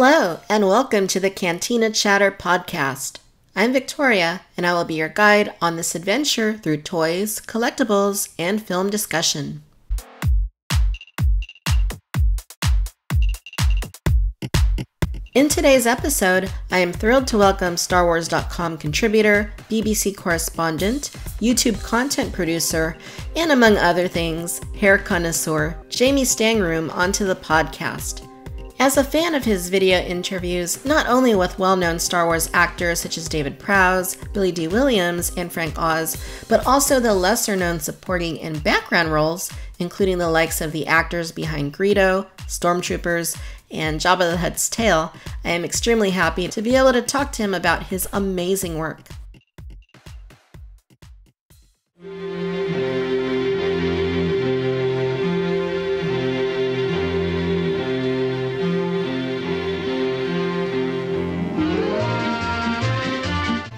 Hello, and welcome to the Cantina Chatter Podcast. I'm Victoria, and I will be your guide on this adventure through toys, collectibles, and film discussion. In today's episode, I am thrilled to welcome StarWars.com contributor, BBC correspondent, YouTube content producer, and among other things, hair connoisseur Jamie Stangroom onto the podcast. As a fan of his video interviews, not only with well-known Star Wars actors such as David Prowse, Billy D. Williams, and Frank Oz, but also the lesser-known supporting and background roles, including the likes of the actors behind Greedo, Stormtroopers, and Jabba the Hutt's tail, I am extremely happy to be able to talk to him about his amazing work.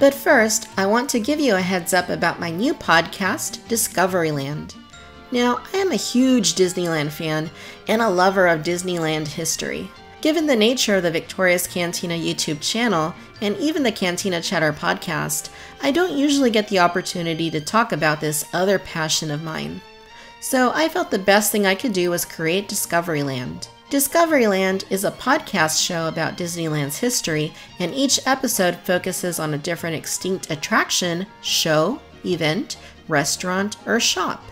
But first, I want to give you a heads up about my new podcast, Discoveryland. Now, I am a huge Disneyland fan and a lover of Disneyland history. Given the nature of the Victoria's Cantina YouTube channel and even the Cantina Chatter Podcast, I don't usually get the opportunity to talk about this other passion of mine. So I felt the best thing I could do was create Discoveryland. Discoveryland is a podcast show about Disneyland's history, and each episode focuses on a different extinct attraction, show, event, restaurant, or shop.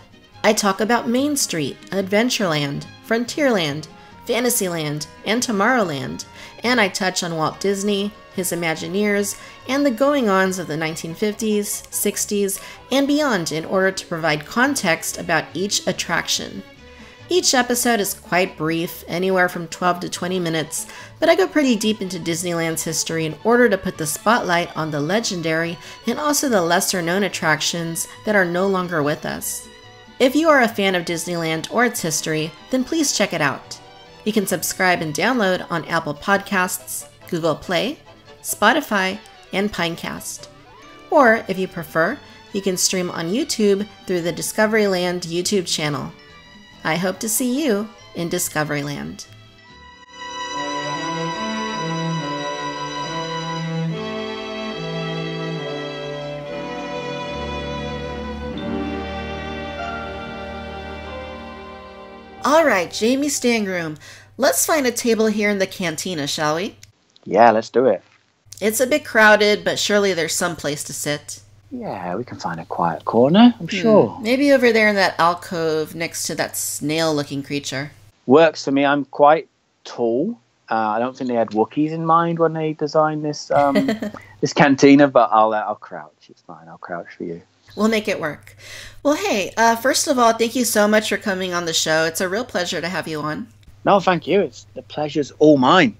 I talk about Main Street, Adventureland, Frontierland, Fantasyland, and Tomorrowland, and I touch on Walt Disney, his Imagineers, and the going-ons of the 1950s, 60s, and beyond in order to provide context about each attraction. Each episode is quite brief, anywhere from 12 to 20 minutes, but I go pretty deep into Disneyland's history in order to put the spotlight on the legendary and also the lesser-known attractions that are no longer with us. If you are a fan of Disneyland or its history, then please check it out. You can subscribe and download on Apple Podcasts, Google Play, Spotify, and Pinecast. Or, if you prefer, you can stream on YouTube through the Discoveryland YouTube channel. I hope to see you in Discoveryland. All right, Jamie Stangroom, let's find a table here in the cantina, shall we? Yeah, let's do it. It's a bit crowded, but surely there's some place to sit. Yeah, we can find a quiet corner, I'm sure. Maybe over there in that alcove next to that snail-looking creature. Works for me. I'm quite tall. I don't think they had Wookiees in mind when they designed this this cantina, but I'll crouch. It's fine. I'll crouch for you. We'll make it work. Well, hey, first of all, thank you so much for coming on the show. It's a real pleasure to have you on. No, thank you. The pleasure's all mine.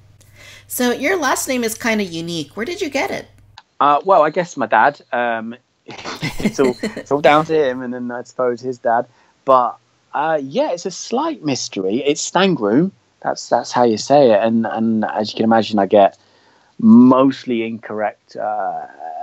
So your last name is kind of unique. Where did you get it? Well, I guess my dad. It's all down to him, and then I suppose his dad. But yeah, it's a slight mystery. It's Stangroom. That's how you say it. And as you can imagine, I get mostly incorrect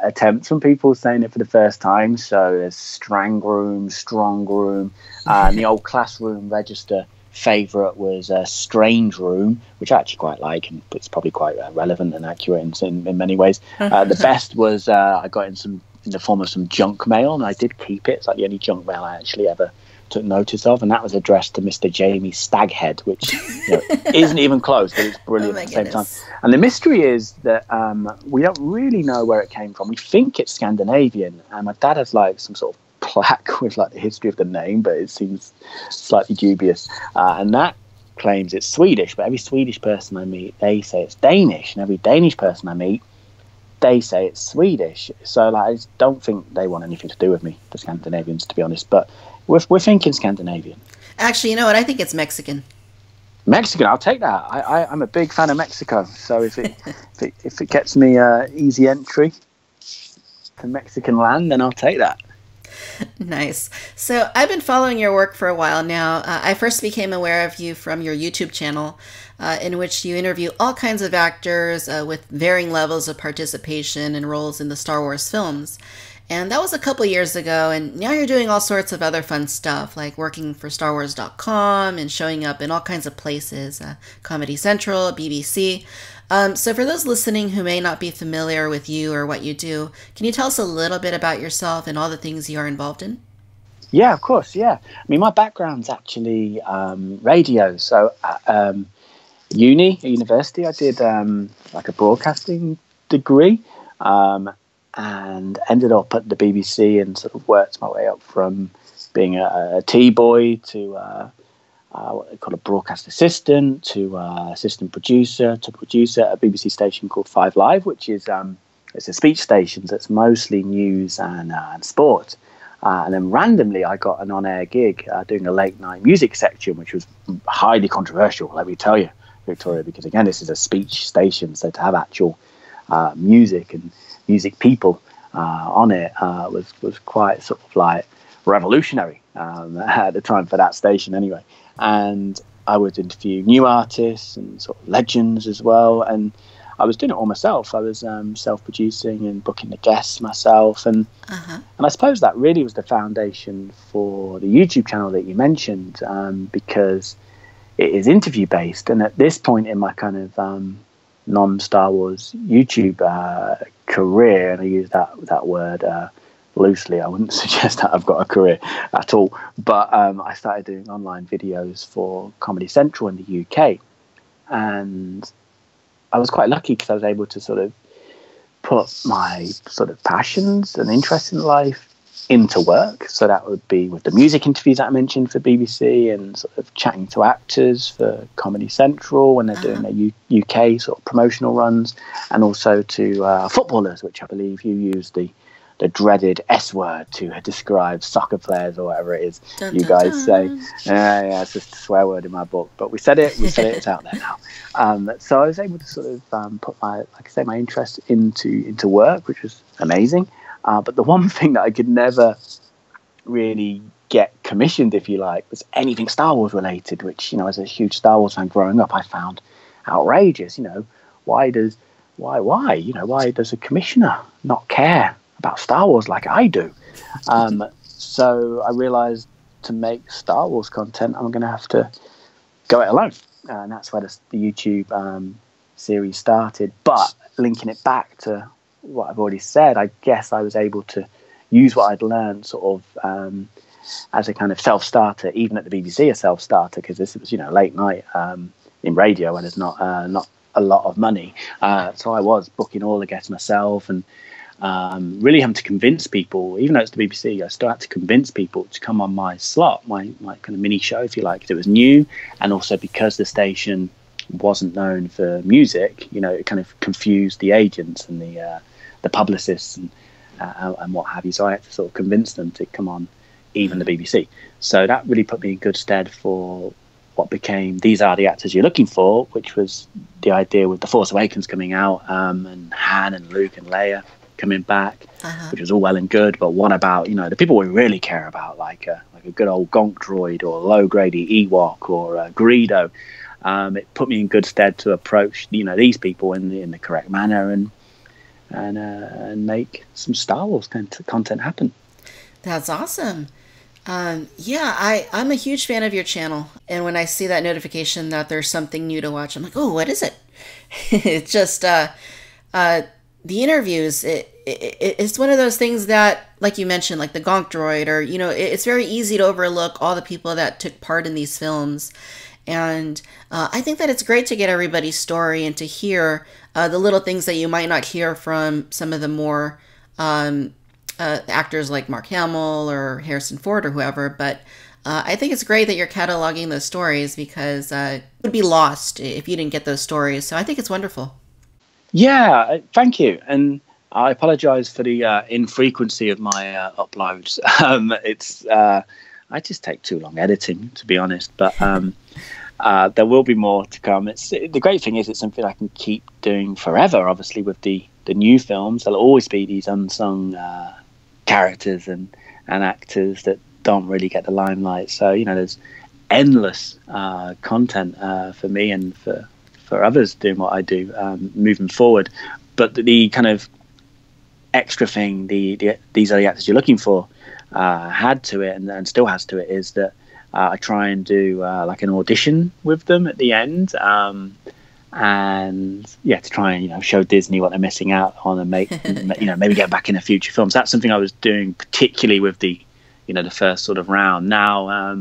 attempts from people saying it for the first time. So there's Strangroom, Strongroom, and the old classroom register favourite was Strange Room, which I actually quite like, and it's probably quite relevant and accurate in many ways. The best was I got in the form of some junk mail, and I did keep it. It's like the only junk mail I actually ever took notice of, and that was addressed to Mr. Jamie Staghead, which isn't even close, but it's brilliant at the same time. And the mystery is that we don't really know where it came from. We think it's Scandinavian, and my dad has like some sort of plaque with like the history of the name, but it seems slightly dubious. And that claims it's Swedish, but every Swedish person I meet, they say it's Danish, and every Danish person I meet, they say it's Swedish. So like, I just don't think they want anything to do with me, the Scandinavians, to be honest. But we're thinking Scandinavian. Actually, you know what? I think it's Mexican. Mexican, I'll take that. I'm a big fan of Mexico. So if it gets me easy entry to Mexican land, then I'll take that. Nice. So I've been following your work for a while now. I first became aware of you from your YouTube channel, in which you interview all kinds of actors with varying levels of participation and roles in the Star Wars films. And that was a couple years ago, and now you're doing all sorts of other fun stuff, like working for StarWars.com and showing up in all kinds of places, Comedy Central, BBC. So for those listening who may not be familiar with you or what you do, can you tell us a little bit about yourself and all the things you are involved in? Yeah, of course. Yeah. I mean, my background's actually radio. So university, I did like a broadcasting degree, and ended up at the BBC and sort of worked my way up from being a T-boy to what they call a broadcast assistant to assistant producer to producer at a BBC station called Five Live, which is it's a speech station that's mostly news and sport. And then randomly, I got an on-air gig doing a late-night music section, which was highly controversial, let me tell you, Victoria, because, again, this is a speech station, so to have actual music and music people on it was quite sort of like revolutionary at the time for that station anyway. And I would interview new artists and sort of legends as well, and I was doing it all myself. I was self-producing and booking the guests myself, and I suppose that really was the foundation for the YouTube channel that you mentioned, because it is interview-based. And at this point in my kind of non-Star Wars YouTube career, and I use that word loosely, I wouldn't suggest that I've got a career at all, but I started doing online videos for Comedy Central in the UK, and I was quite lucky because I was able to sort of put my sort of passions and interests in life into work. So that would be with the music interviews that I mentioned for BBC, and sort of chatting to actors for Comedy Central when they're doing their UK sort of promotional runs, and also to footballers, which I believe you use the dreaded S word to describe soccer players or whatever it is you guys say. Yeah, it's just a swear word in my book, but we said it, it's out there now. So I was able to sort of put my interest into work, which was amazing. But the one thing that I could never really get commissioned, if you like, was anything Star Wars related, which, as a huge Star Wars fan growing up, I found outrageous. Why does a commissioner not care about Star Wars like I do? So I realized to make Star Wars content, I'm going to have to go it alone. And that's where the YouTube series started. But linking it back to what I've already said, I guess I was able to use what I'd learned sort of as a kind of self-starter, even at the BBC, a self-starter, because this was, late night in radio when there's not a lot of money. So I was booking all the guests myself, and really having to convince people, even though it's the BBC, I still had to convince people to come on my slot, my kind of mini show, if you like, because it was new, and also because the station wasn't known for music, it kind of confused the agents and the publicists and what have you. So I had to sort of convince them to come on even the BBC. So that really put me in good stead for what became These Are the Actors You're Looking For, which was the idea with The Force Awakens coming out, and Han and Luke and Leia coming back, which was all well and good, but what about the people we really care about, like a good old gonk droid or a low grady Ewok or Greedo? It put me in good stead to approach these people in the correct manner and make some Star Wars content happen. That's awesome. I'm a huge fan of your channel, and when I see that notification that there's something new to watch, I'm like, oh, what is it? It's just the interviews, it's one of those things that, like you mentioned, like the gonk droid, or it's very easy to overlook all the people that took part in these films. And I think that it's great to get everybody's story and to hear the little things that you might not hear from some of the more actors like Mark Hamill or Harrison Ford or whoever. But I think it's great that you're cataloging those stories, because it would be lost if you didn't get those stories. So I think it's wonderful. Yeah, thank you. And I apologize for the infrequency of my uploads. I just take too long editing, to be honest. But there will be more to come. The great thing is it's something I can keep doing forever. Obviously, with the new films, there'll always be these unsung characters and actors that don't really get the limelight. So there's endless content for me and for others doing what I do moving forward. But the kind of extra thing, These Are the Actors You're Looking For, had to it and still has to it, is that I try and do like an audition with them at the end, and to try and show Disney what they're missing out on, and make maybe get back in a future films. That's something I was doing particularly with the the first sort of round. Now I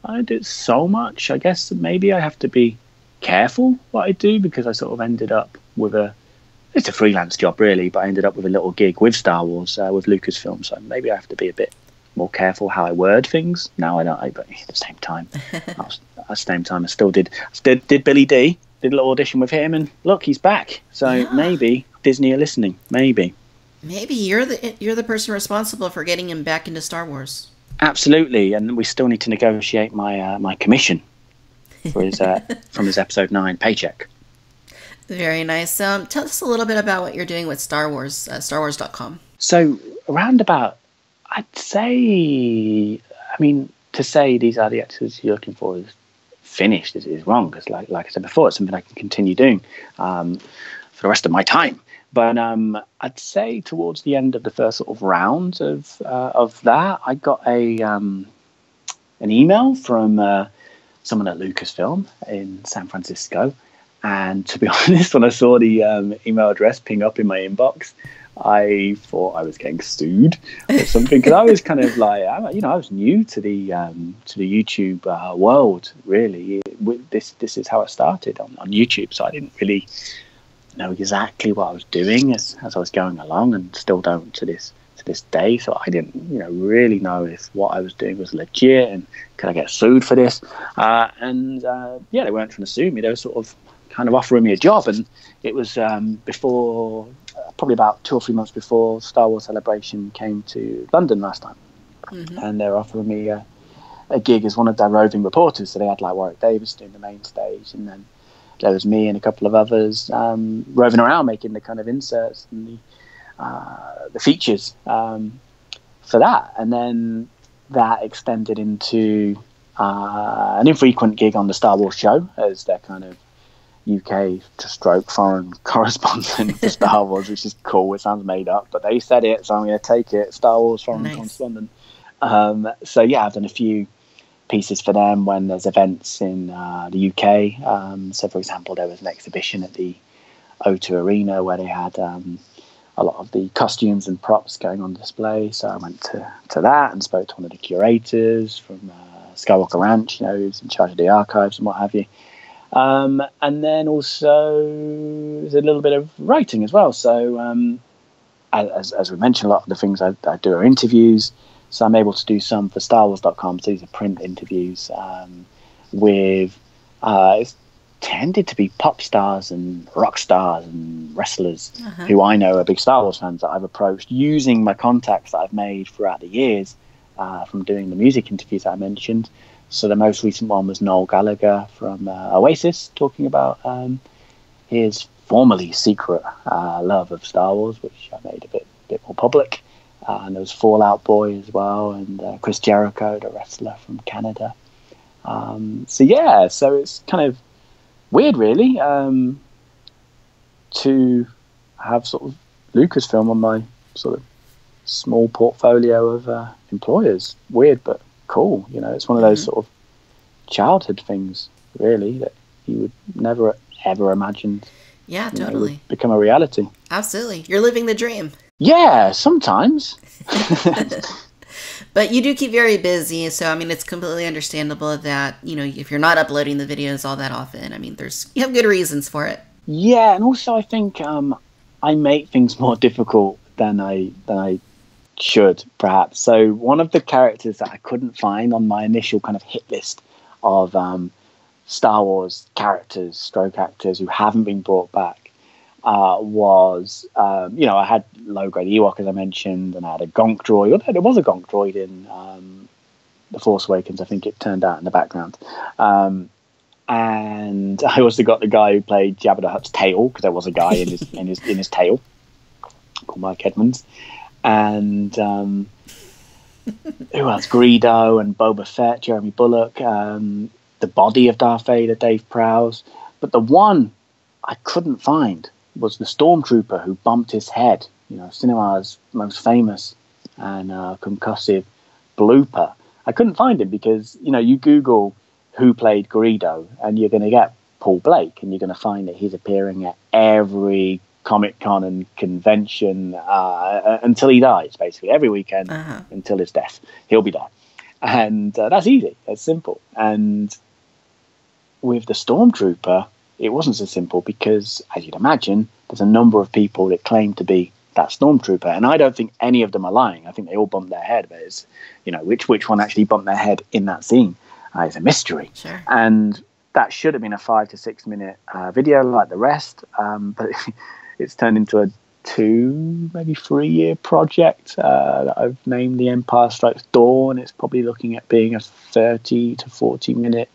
don't do it so much. I guess maybe I have to be careful what I do, because I sort of ended up with it's a freelance job really, but I ended up with a little gig with Star Wars with Lucasfilm, so maybe I have to be a bit more careful how I word things now. But at the same time, I still did Billy D, did a little audition with him, and look, he's back. So maybe Disney are listening. Maybe you're the person responsible for getting him back into Star Wars. Absolutely, and we still need to negotiate my commission for his from his episode 9 paycheck. Very nice. Tell us a little bit about what you're doing with Star Wars, StarWars.com. So around about, I'd say, to say these are the episodes you're looking for is finished is wrong, because like I said before, it's something I can continue doing for the rest of my time. But I'd say towards the end of the first sort of round of that, I got an email from someone at Lucasfilm in San Francisco. And to be honest, when I saw the email address ping up in my inbox, I thought I was getting sued or something, because I was kind of like, I was new to the YouTube world. Really, this is how I started on YouTube, so I didn't really know exactly what I was doing as I was going along, and still don't to this day. So I didn't really know if what I was doing was legit, and could I get sued for this? They weren't trying to sue me. They were sort of kind of offering me a job, and it was before, probably about 2 or 3 months before Star Wars Celebration came to London last time. And they're offering me a gig as one of their roving reporters. So they had like Warwick Davis doing the main stage, and then there was me and a couple of others roving around making the kind of inserts and the features for that. And then that extended into an infrequent gig on the Star Wars show as their kind of UK to stroke foreign correspondent for Star Wars, which is cool. It sounds made up, but they said it, so I'm going to take it. Star Wars foreign correspondent. So yeah, I've done a few pieces for them when there's events in the UK. So for example, there was an exhibition at the O2 Arena where they had a lot of the costumes and props going on display. So I went to that and spoke to one of the curators from Skywalker Ranch, who's in charge of the archives and what have you. And then also there's a little bit of writing as well. So as we mentioned, a lot of the things I do are interviews. So I'm able to do some for StarWars.com. So these are print interviews with it's tended to be pop stars and rock stars and wrestlers who I know are big Star Wars fans that I've approached using my contacts that I've made throughout the years from doing the music interviews that I mentioned. So the most recent one was Noel Gallagher from Oasis, talking about his formerly secret love of Star Wars, which I made a bit more public. And there was Fall Out Boy as well, and Chris Jericho, the wrestler from Canada. So it's kind of weird, really, to have sort of Lucasfilm on my sort of small portfolio of employers. Weird, but cool. It's one of those sort of childhood things, really, that you would never ever imagined. Yeah, totally. Would become a reality. Absolutely, you're living the dream. Yeah, sometimes. But you do keep very busy, so it's completely understandable that if you're not uploading the videos all that often, you have good reasons for it. Yeah, and also I think I make things more difficult than I should, perhaps. So one of the characters that I couldn't find on my initial kind of hit list of Star Wars characters, stroke actors who haven't been brought back was, I had low-grade Ewok, as I mentioned, and I had a Gonk droid. Although there was a Gonk droid in The Force Awakens, I think it turned out in the background. And I also got the guy who played Jabba the Hutt's tail, because there was a guy in his tail called Mike Edmonds. And who else? Greedo and Boba Fett, Jeremy Bulloch, the body of Darth Vader, Dave Prowse. But the one I couldn't find was the stormtrooper who bumped his head, cinema's most famous and concussive blooper. I couldn't find him because, you Google who played Greedo and you're going to get Paul Blake, and you're going to find that he's appearing at every Comic-Con and convention until he dies, basically. Every weekend until his death, he'll be there. And that's easy. That's simple. And with the Stormtrooper, it wasn't so simple because, as you'd imagine, there's a number of people that claim to be that Stormtrooper, and I don't think any of them are lying. I think they all bumped their head, but it's, which one actually bumped their head in that scene is a mystery. Sure. And that should have been a 5 to 6 minute video like the rest, but it's turned into a 2, maybe 3 year project that I've named The Empire Strikes Dawn. It's probably looking at being a 30 to 40 minute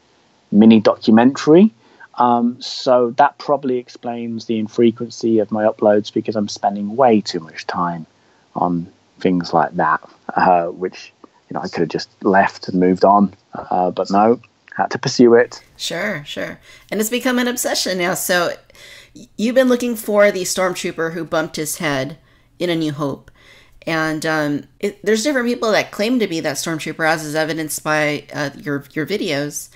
mini documentary. So that probably explains the infrequency of my uploads, because I'm spending way too much time on things like that, which I could have just left and moved on, but no, had to pursue it. Sure. And it's become an obsession now. So you've been looking for the Stormtrooper who bumped his head in A New Hope. And there's different people that claim to be that Stormtrooper, as is evidenced by your videos.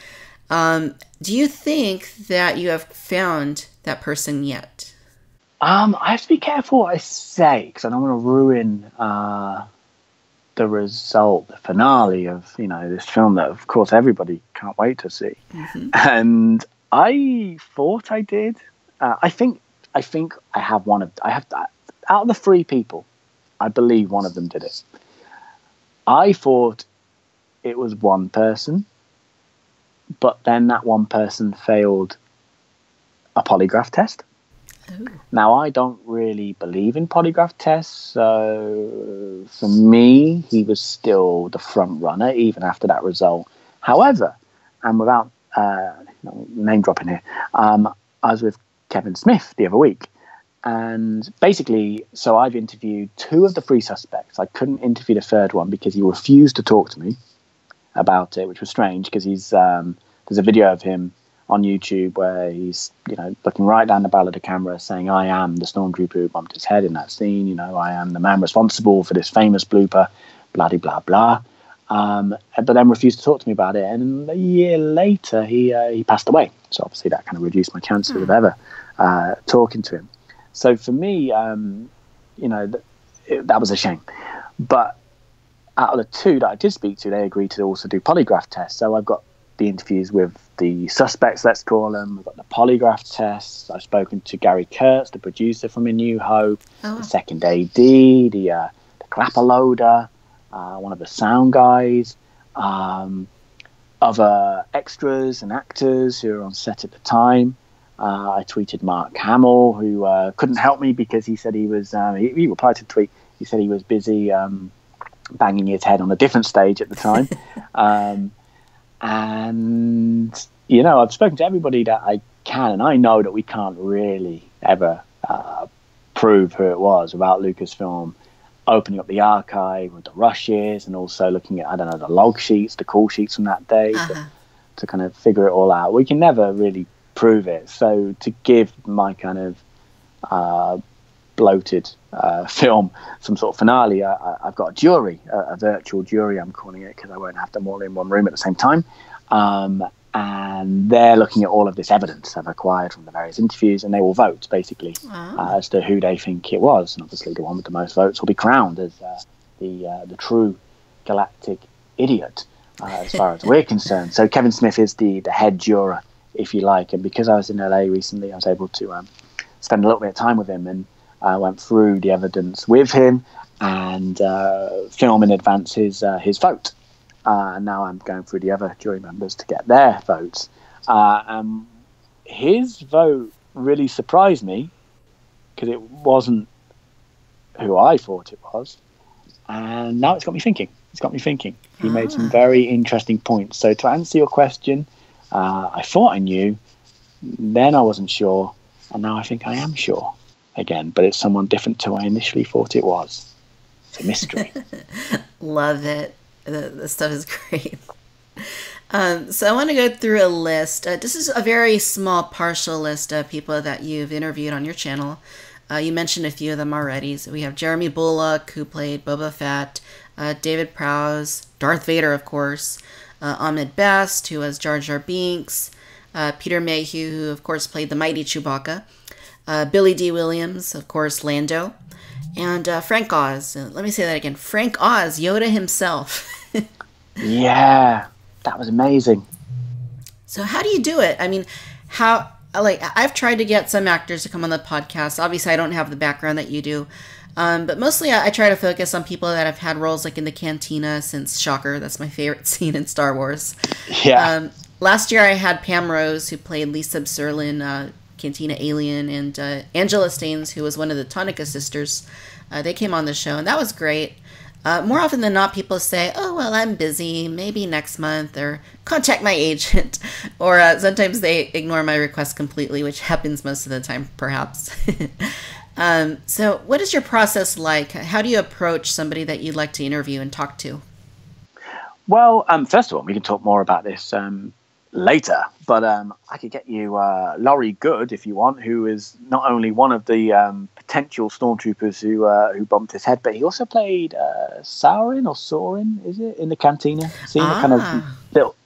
Do you think that you have found that person yet? I have to be careful what I say, because I don't want to ruin the result, the finale of this film that, of course, everybody can't wait to see. Mm-hmm. And I thought I did. I think I have out of the 3 people, I believe one of them did it. I thought it was one person, but then that one person failed a polygraph test. Ooh. Now, I don't really believe in polygraph tests, so for me, he was still the front runner even after that result. However, and without name dropping here, I was with Kevin Smith the other week, and basically, so I've interviewed 2 of the 3 suspects. I couldn't interview the 3rd one because he refused to talk to me about it, which was strange, because he's there's a video of him on YouTube where he's looking right down the barrel of the camera saying, "I am the Stormtrooper who bumped his head in that scene. I am the man responsible for this famous blooper, blah blah blah." But then refused to talk to me about it, and a year later he passed away. So obviously that kind of reduced my chances of ever talking to him. So for me, that was a shame. But out of the 2 that I did speak to, they agreed to also do polygraph tests. So I've got the interviews with the suspects, let's call them. We've got the polygraph tests. I've spoken to Gary Kurtz, the producer from A New Hope, the second AD, the clapper loader, one of the sound guys, other extras and actors who were on set at the time. I tweeted Mark Hamill, who couldn't help me because he said he was, he replied to the tweet, he said he was busy banging his head on a different stage at the time. And, I've spoken to everybody that I can, and I know that we can't really ever prove who it was without Lucasfilm opening up the archive with the rushes and also looking at, the log sheets, the call sheets from that day to kind of figure it all out. We can never really prove it. So to give my kind of bloated film some sort of finale, I've got a jury, a virtual jury I'm calling it, because I won't have them all in one room at the same time, and they're looking at all of this evidence I've acquired from the various interviews, and they will vote basically as to who they think it was, and obviously the one with the most votes will be crowned as the true galactic idiot as far as we're concerned. So Kevin Smith is the head juror, if you like, and because I was in LA recently, I was able to spend a little bit of time with him, and I went through the evidence with him and film in advance his vote. And now I'm going through the other jury members to get their votes. His vote really surprised me because it wasn't who I thought it was. And now it's got me thinking. He made some very interesting points. So to answer your question, I thought I knew, then I wasn't sure, and now I think I am sure again, but it's someone different to who I initially thought it was. It's a mystery. Love it. The stuff is great. So I want to go through a list. This is a very small, partial list of people that you've interviewed on your channel. You mentioned a few of them already. So we have Jeremy Bullock, who played Boba Fett, David Prowse, Darth Vader, of course, Ahmed Best, who was Jar Jar Binks, Peter Mayhew, who of course played the mighty Chewbacca, Billy D. Williams, of course, Lando, and Frank Oz. Let me say that again. Frank Oz, Yoda himself. Yeah, that was amazing. So how do you do it? I mean, I've tried to get some actors to come on the podcast. Obviously, I don't have the background that you do. But mostly I try to focus on people that have had roles like in the Cantina since Shocker. That's my favorite scene in Star Wars. Yeah. Last year I had Pam Rose, who played Lisa Serlin, Cantina Alien, and Angela Staines, who was one of the Tonica sisters. They came on the show, and that was great. More often than not, people say, oh, well, I'm busy, maybe next month, or contact my agent. Or sometimes they ignore my request completely, which happens most of the time, perhaps. So what is your process like? How do you approach somebody that you'd like to interview and talk to? Well, first of all, we can talk more about this later, but I could get you Laurie Good, if you want, who is not only one of the potential stormtroopers who bumped his head, but he also played Soren, is it, in the Cantina scene, the kind of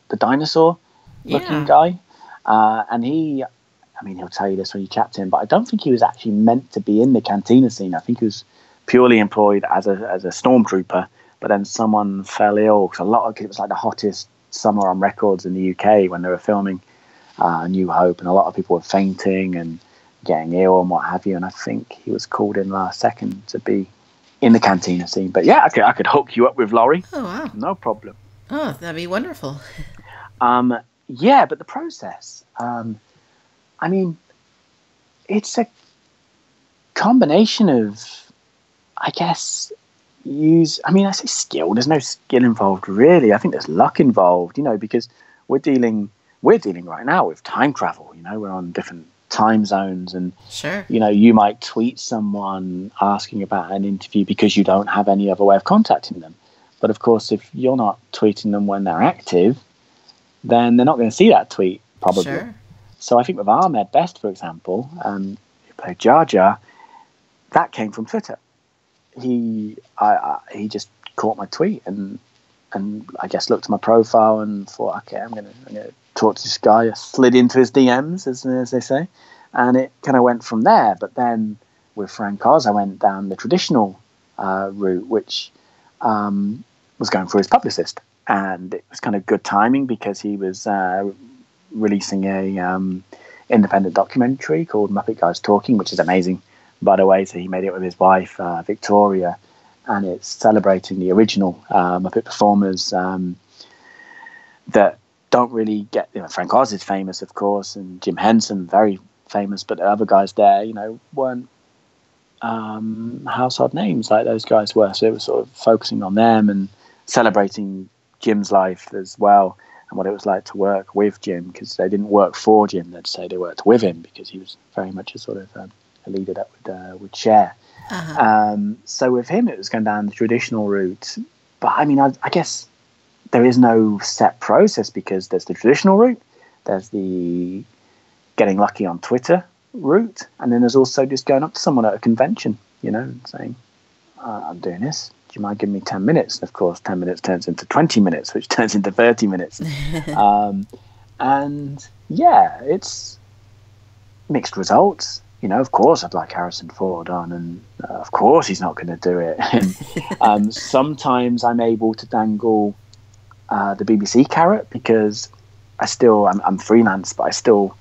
the dinosaur-looking guy. And he'll tell you this when you chat to him, but I don't think he was actually meant to be in the Cantina scene. I think he was purely employed as a stormtrooper, but then someone fell ill, because it was like the hottest summer on records in the UK when they were filming New Hope, and a lot of people were fainting and getting ill and what have you, and I think he was called in last second to be in the Cantina scene. But yeah, I could hook you up with Laurie. Oh, wow. No problem. Oh, that'd be wonderful. Yeah, but the process, I mean, it's a combination of, I guess, I say skill. There's no skill involved, really. I think there's luck involved, because we're dealing right now with time travel. We're on different time zones, and sure, you might tweet someone asking about an interview because you don't have any other way of contacting them. But of course, if you're not tweeting them when they're active, then they're not going to see that tweet, probably. Sure. So I think with Ahmed Best, for example, who played Jar Jar, that came from Twitter. He just caught my tweet and I guess looked at my profile and thought, okay, I'm gonna talk to this guy. I slid into his DMs, as they say, and it kind of went from there. But then with Frank Oz, I went down the traditional route, which was going through his publicist, and it was kind of good timing because he was releasing a independent documentary called Muppet Guys Talking, which is amazing, by the way. So he made it with his wife Victoria, and it's celebrating the original Muppet performers that don't really get. Frank Oz is famous, of course, and Jim Henson very famous, but the other guys there, weren't household names like those guys were. So it was sort of focusing on them and celebrating Jim's life as well, and what it was like to work with Jim, because they didn't work for Jim, they'd say they worked with him, because he was very much a sort of a leader that would share. Uh-huh. So with him, it was going down the traditional route. But I mean, I guess there is no set process, because there's the traditional route, there's the getting lucky on Twitter route, and then there's also just going up to someone at a convention, and saying, I'm doing this. Do you mind giving me 10 minutes? And of course, 10 minutes turns into 20 minutes, which turns into 30 minutes. And yeah, it's mixed results. Of course, I'd like Harrison Ford on, and of course he's not going to do it. And sometimes I'm able to dangle the BBC carrot, because I'm freelance, but I still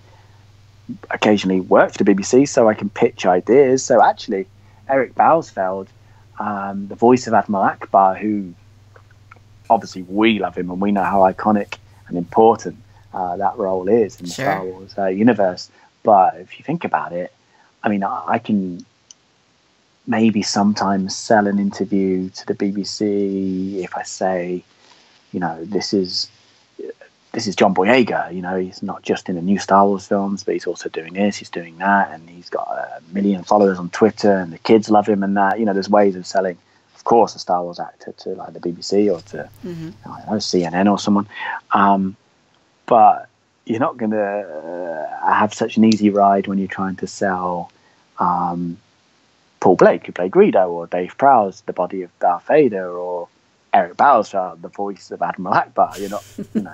occasionally work for the BBC, so I can pitch ideas. So actually, Eric Balsfeld, the voice of Admiral Akbar, who obviously we love him and we know how iconic and important that role is in the Star Wars universe. But if you think about it, I mean, I can maybe sometimes sell an interview to the BBC if I say, this is John Boyega. He's not just in the new Star Wars films, but he's also doing this, he's doing that, and he's got 1 million followers on Twitter, and the kids love him, and that. There's ways of selling, of course, a Star Wars actor to like the BBC or to I don't know, CNN or someone. But you're not going to have such an easy ride when you're trying to sell Paul Blake, who played Greedo, or Dave Prowse, the body of Darth Vader, or Eric Balsfeld, the voice of Admiral Akbar. You're not,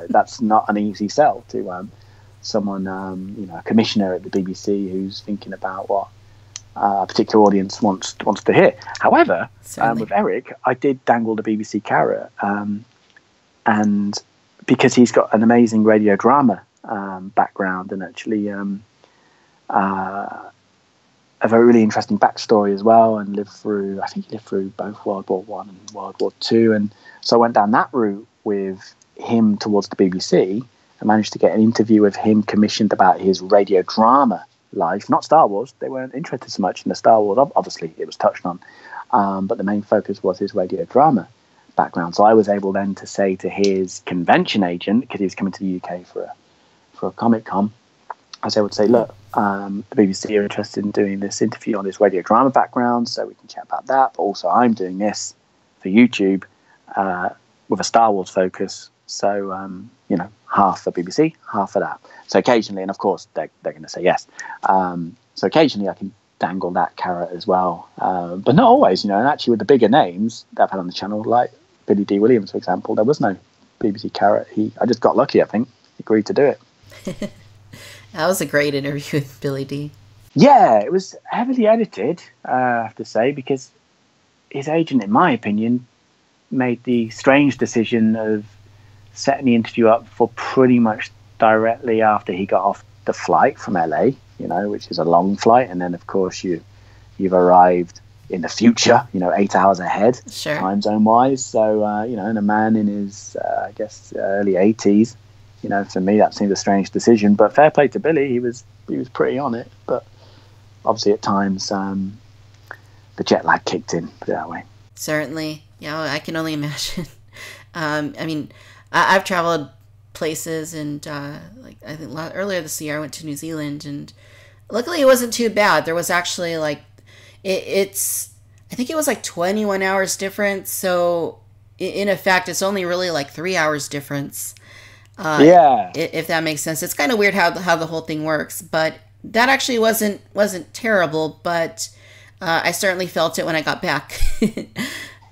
that's not an easy sell to someone, a commissioner at the BBC who's thinking about what a particular audience wants to hear. However, with Eric, I did dangle the BBC carrot, and because he's got an amazing radio drama background and actually a very really interesting backstory as well, and I think he lived through both World War One and World War Two, and so I went down that route with him towards the BBC. I managed to get an interview with him commissioned about his radio drama life, not Star Wars. They weren't interested so much in the Star Wars. Obviously, it was touched on, but the main focus was his radio drama background. So I was able then to say to his convention agent, because he was coming to the UK for a Comic-Con, I was able to say, look, the BBC are interested in doing this interview on his radio drama background, so we can chat about that. But also, I'm doing this for YouTube with a Star Wars focus. So, half for BBC, half for that. So occasionally, and of course, they're going to say yes. So occasionally I can dangle that carrot as well. But not always, and actually with the bigger names that I've had on the channel, like Billy D. Williams, for example, there was no BBC carrot. I just got lucky, I think. He agreed to do it. That was a great interview with Billy D. Yeah, it was heavily edited, I have to say, because his agent, in my opinion, made the strange decision of setting the interview up for pretty much directly after he got off the flight from LA, which is a long flight. And then, of course, you've arrived in the future, 8 hours ahead, sure, time zone wise. So, and a man in his, early 80s, for me, that seemed a strange decision. But fair play to Billy. He was pretty on it. But obviously at times, the jet lag kicked in, put it that way. Certainly. Yeah, I can only imagine. I've traveled places, and I think earlier this year I went to New Zealand, and luckily it wasn't too bad. There was actually I think it was 21 hours difference. So in effect, it's only really 3 hours difference. If that makes sense. It's kind of weird how the whole thing works, but that actually wasn't terrible. But I certainly felt it when I got back.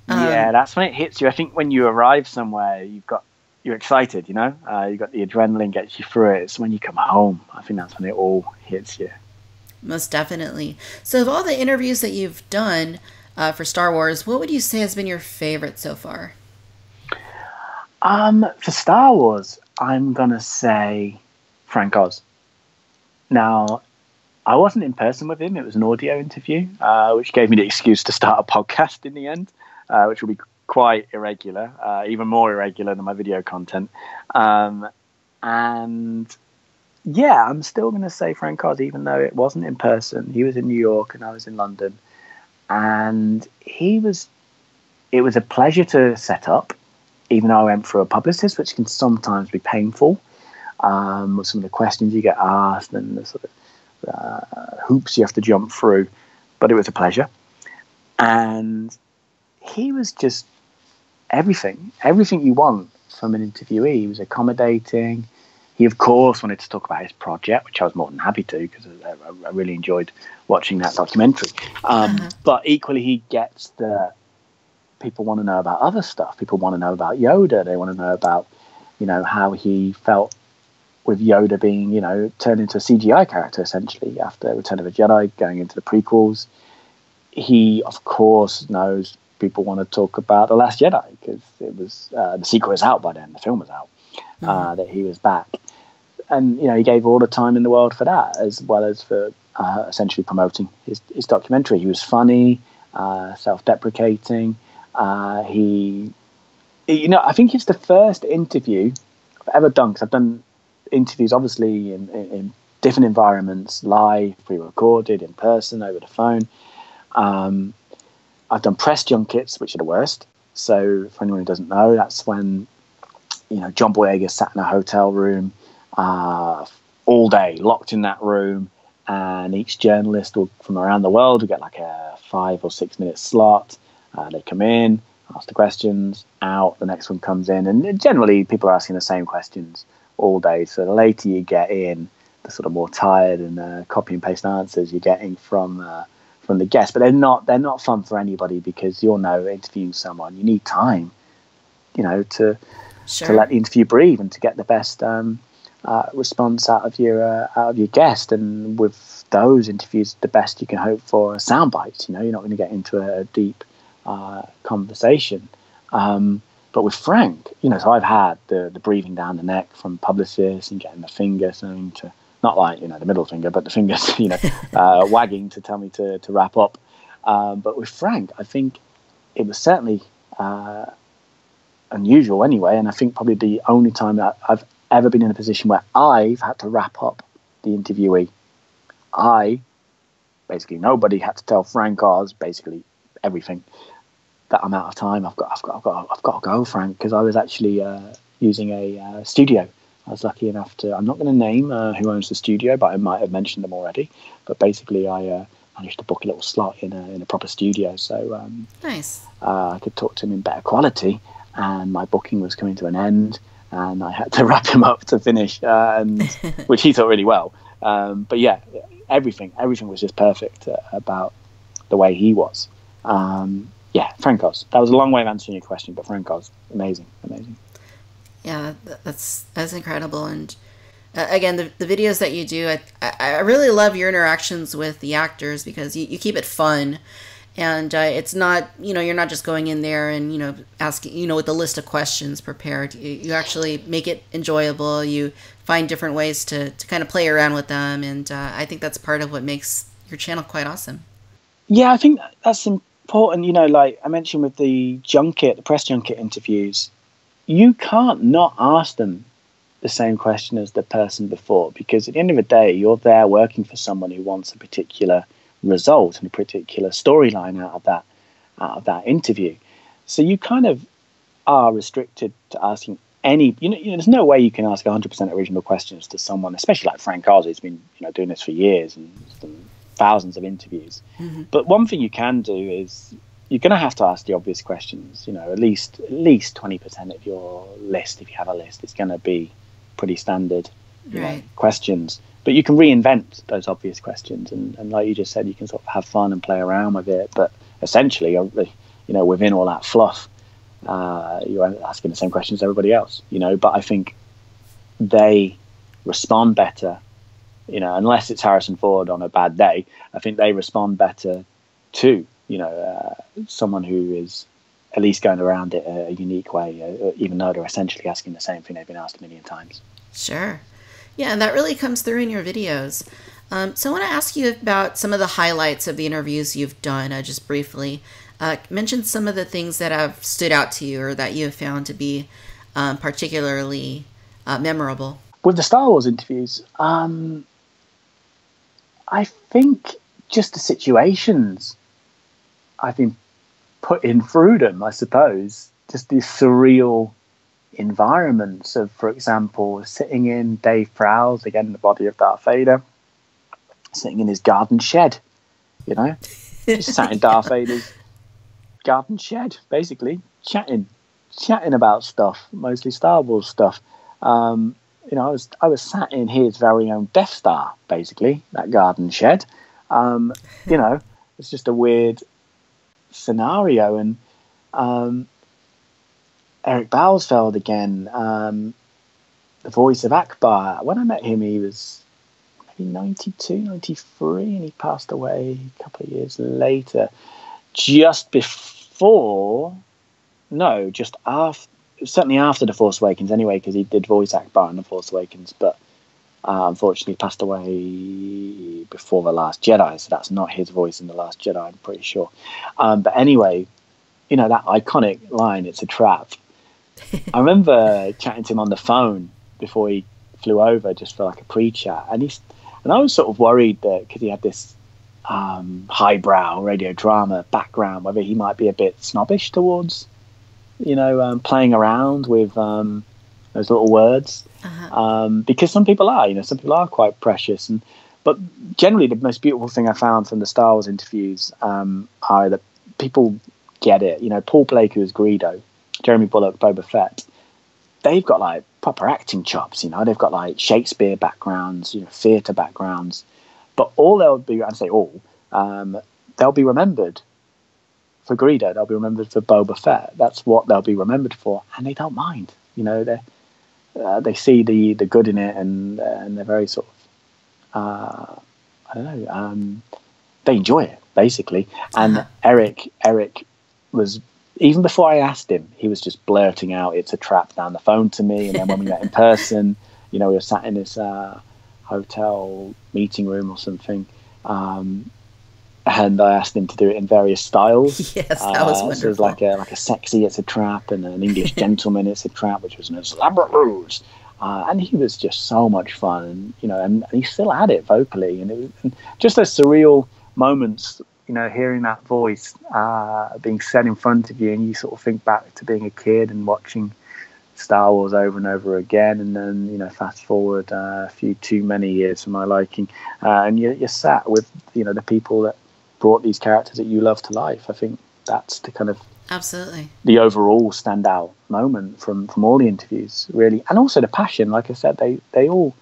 Yeah, that's when it hits you. I think when you arrive somewhere, you're excited, you got the adrenaline gets you through it. It's when you come home, I think that's when it all hits you. Most definitely. So of all the interviews that you've done for Star Wars, what would you say has been your favorite so far? For Star Wars, I'm going to say Frank Oz. Now, I wasn't in person with him. It was an audio interview, which gave me the excuse to start a podcast in the end, which will be quite irregular, even more irregular than my video content. And yeah, I'm still going to say Frank Oz, even though it wasn't in person. He was in New York and I was in London. And it was a pleasure to set up, even though I went through a publicist, which can sometimes be painful, with some of the questions you get asked and the sort of hoops you have to jump through. But it was a pleasure. And he was just everything you want from an interviewee. He was accommodating. He, of course, wanted to talk about his project, which I was more than happy to, because I really enjoyed watching that documentary. But equally, he gets that people want to know about other stuff. People want to know about Yoda. They want to know about, how he felt with Yoda being, turned into a CGI character, essentially, after Return of the Jedi, going into the prequels. He, of course, knows people want to talk about The Last Jedi, because it was the sequel was out by then, the film was out, that he was back. And, he gave all the time in the world for that, as well as for essentially promoting his documentary. He was funny, self-deprecating. I think it's the first interview I've ever done, because I've done interviews, obviously, in different environments, live, pre-recorded, in person, over the phone. I've done press junkets, which are the worst. So for anyone who doesn't know, that's when, John Boyega sat in a hotel room all day, locked in that room, and each journalist from around the world will get a 5 or 6 minute slot. They come in, ask the questions, out, the next one comes in, and generally people are asking the same questions all day. So the later you get in, the sort of more tired and copy and paste answers you're getting from the guests. But they're not fun for anybody, because interviewing someone, you need time, to let the interview breathe and to get the best response out of your guest. And with those interviews, the best you can hope for are sound bites. You're not going to get into a deep conversation. But with Frank, so I've had the breathing down the neck from publicists and getting the finger something to, not like, the middle finger, but the fingers, wagging to tell me to wrap up. But with Frank, I think it was certainly unusual anyway. And I think probably the only time that I've ever been in a position where I've had to wrap up the interviewee. Basically nobody had to tell Frank Oz basically everything. That I'm out of time. I've got to go, Frank, because I was actually using a studio. I was lucky enough to. I'm not going to name who owns the studio, but I might have mentioned them already. But basically, I managed to book a little slot in a proper studio, so nice. I could talk to him in better quality. And my booking was coming to an end, and I had to wrap him up to finish, and which he thought really well. But yeah, everything was just perfect about the way he was. Yeah, Frank Oz. That was a long way of answering your question, but Frank Oz, amazing. Yeah, that's incredible. And again, the videos that you do, I really love your interactions with the actors because you keep it fun. And it's not, you're not just going in there and, asking, with a list of questions prepared. You actually make it enjoyable. You find different ways to kind of play around with them. And I think that's part of what makes your channel quite awesome. Yeah, I think that's important. Like I mentioned with the press junket interviews, you can't not ask them the same question as the person before, because at the end of the day, you're there working for someone who wants a particular result and a particular storyline out of that interview. So you kind of are restricted to asking any. There's no way you can ask 100% original questions to someone, especially like Frank Oz, who's been doing this for years and thousands of interviews. Mm-hmm. But one thing you can do is you're going to have to ask the obvious questions. At least 20% of your list, if you have a list, is going to be pretty standard questions. But you can reinvent those obvious questions, and like you just said, you can sort of have fun and play around with it. But essentially, within all that fluff, you're asking the same questions as everybody else. But I think they respond better. Unless it's Harrison Ford on a bad day, I think they respond better to, someone who is at least going around it a unique way, even though they're essentially asking the same thing they've been asked a million times. Sure. Yeah, and that really comes through in your videos. So I want to ask you about some of the highlights of the interviews you've done, just briefly. Mention some of the things that have stood out to you or that you have found to be particularly memorable. With the Star Wars interviews, I think just the situations I've been put in through them, I suppose. Just these surreal environments of, for example, sitting in Dave Prowse, again, the body of Darth Vader, sitting in his garden shed, just sat in Darth Vader's garden shed, basically, chatting about stuff, mostly Star Wars stuff. I was sat in his very own Death Star, basically, that garden shed. It's just a weird scenario. And Eric Balsfeld again, the voice of Akbar. When I met him, he was maybe 92, 93, and he passed away a couple of years later. Just after. Certainly after The Force Awakens anyway, because he did voice Akbar in The Force Awakens, but unfortunately passed away before The Last Jedi, so that's not his voice in The Last Jedi, I'm pretty sure. But anyway, that iconic line, "It's a trap." I remember chatting to him on the phone before he flew over, just for like a pre-chat, and I was sort of worried that because he had this highbrow radio drama background, whether he might be a bit snobbish towards playing around with those little words, because some people are quite precious. But generally, the most beautiful thing I found from the Star Wars interviews are that people get it. Paul Blake, who is Greedo, Jeremy Bulloch, Boba Fett, they've got like proper acting chops. They've got like Shakespeare backgrounds, theatre backgrounds. But they'll be remembered for Greedo, they'll be remembered for Boba Fett. That's what they'll be remembered for, and they don't mind. they see the good in it, and they're very sort of I don't know, they enjoy it basically. And Eric was, even before I asked him, he was just blurting out "it's a trap" down the phone to me. And then when we met in person, we were sat in this hotel meeting room or something, and I asked him to do it in various styles. Yes, that was wonderful. So it was like a sexy "it's a trap" and an English gentleman "it's a trap," which was an elaborate ruse. And he was just so much fun, and he still had it vocally, and it was just those surreal moments, hearing that voice being said in front of you, and you sort of think back to being a kid and watching Star Wars over and over again, and then fast forward a few too many years for my liking, and you're sat with the people that brought these characters that you love to life. I think that's the kind of absolutely the overall standout moment from all the interviews, really. And also the passion. Like I said, they all,